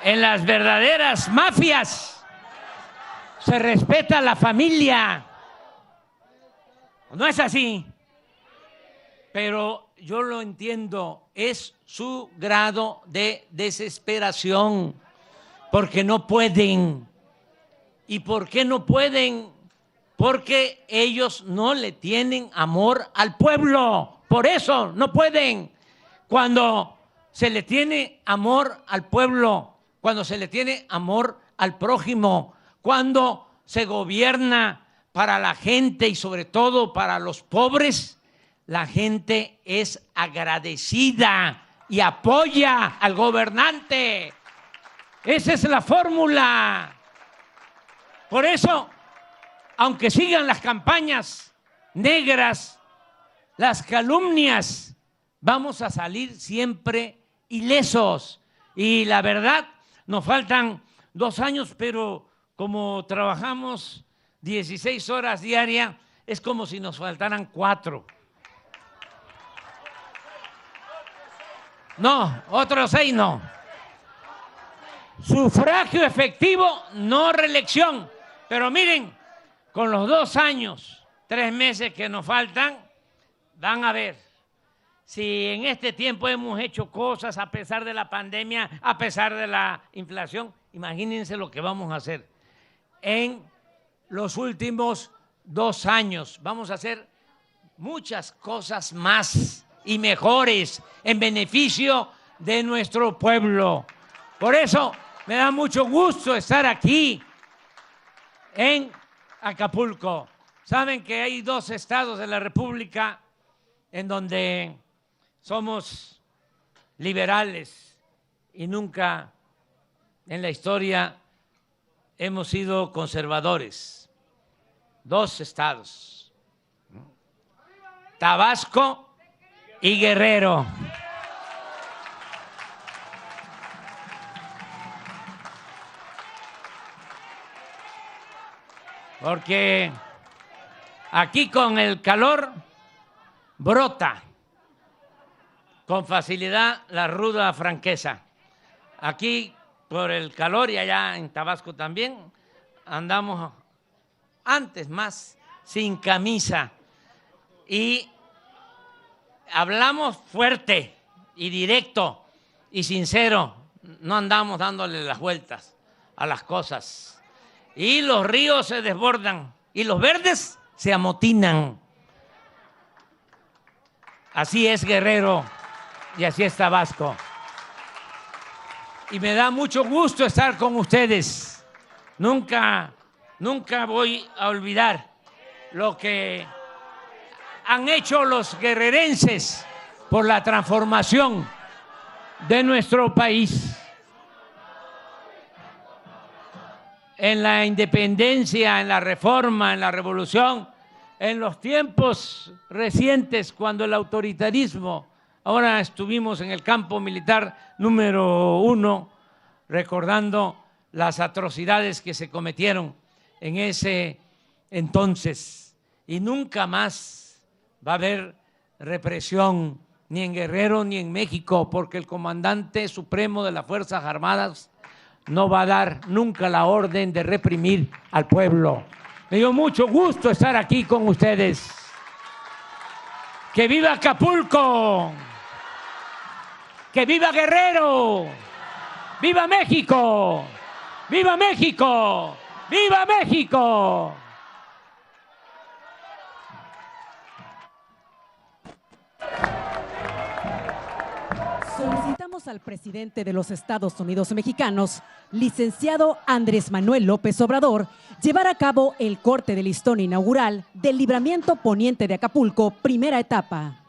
en las verdaderas mafias se respeta la familia. No es así. Pero yo lo entiendo, es su grado de desesperación, porque no pueden. ¿Y por qué no pueden? Porque ellos no le tienen amor al pueblo. Por eso no pueden. Cuando se le tiene amor al pueblo, cuando se le tiene amor al prójimo, cuando se gobierna para la gente y sobre todo para los pobres, la gente es agradecida y apoya al gobernante. Esa es la fórmula. Por eso, aunque sigan las campañas negras, las calumnias, vamos a salir siempre ilesos. Y la verdad, nos faltan 2 años, pero como trabajamos 16 horas diarias, es como si nos faltaran 4. No, otros 6 no. Sufragio efectivo, no reelección. Pero miren, con los 2 años, 3 meses que nos faltan, van a ver si en este tiempo hemos hecho cosas a pesar de la pandemia, a pesar de la inflación. Imagínense lo que vamos a hacer en los últimos 2 años. Vamos a hacer muchas cosas más y mejores en beneficio de nuestro pueblo. Por eso me da mucho gusto estar aquí en Acapulco. Saben que hay 2 estados de la República en donde somos liberales y nunca en la historia hemos sido conservadores. 2 estados, Tabasco y Guerrero. Porque aquí con el calor brota con facilidad la ruda franqueza. Aquí por el calor y allá en Tabasco también andamos antes más sin camisa y hablamos fuerte y directo y sincero, no andamos dándole las vueltas a las cosas. Y los ríos se desbordan y los verdes se amotinan. Así es Guerrero y así es Tabasco. Y me da mucho gusto estar con ustedes. Nunca voy a olvidar lo que han hecho los guerrerenses por la transformación de nuestro país. En la independencia, en la reforma, en la revolución, en los tiempos recientes cuando el autoritarismo, ahora estuvimos en el campo militar número 1, recordando las atrocidades que se cometieron en ese entonces. Y nunca más va a haber represión, ni en Guerrero ni en México, porque el comandante supremo de las Fuerzas Armadas no va a dar nunca la orden de reprimir al pueblo. Me dio mucho gusto estar aquí con ustedes. ¡Que viva Acapulco! ¡Que viva Guerrero! ¡Viva México! ¡Viva México! ¡Viva México! Solicitamos al presidente de los Estados Unidos mexicanos, licenciado Andrés Manuel López Obrador, llevar a cabo el corte de listón inaugural del Libramiento Poniente de Acapulco, primera etapa.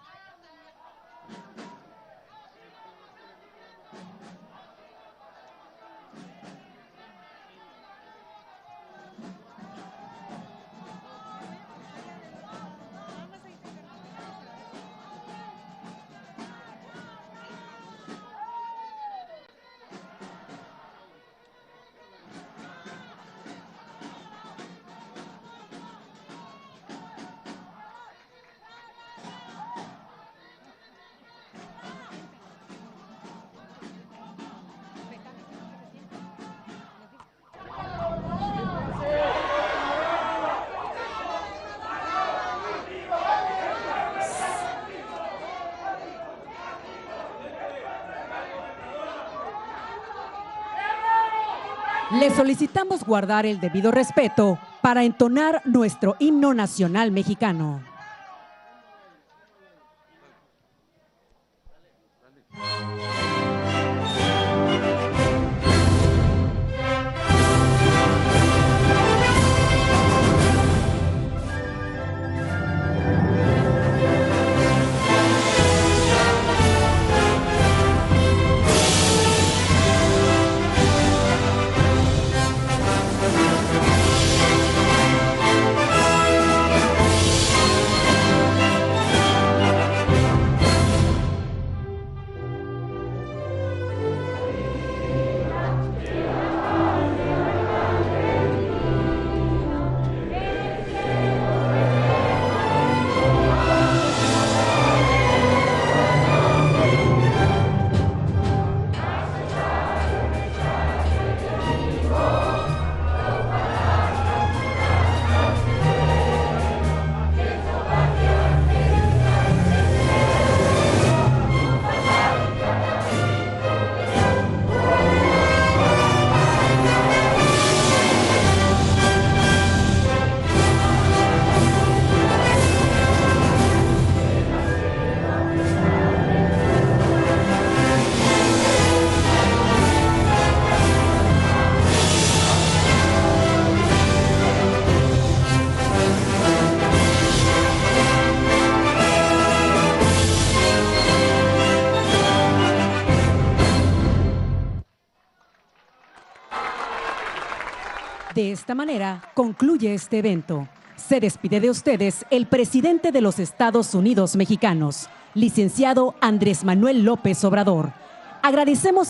Les solicitamos guardar el debido respeto para entonar nuestro himno nacional mexicano. De esta manera concluye este evento. Se despide de ustedes el presidente de los Estados Unidos mexicanos, licenciado Andrés Manuel López Obrador. Agradecemos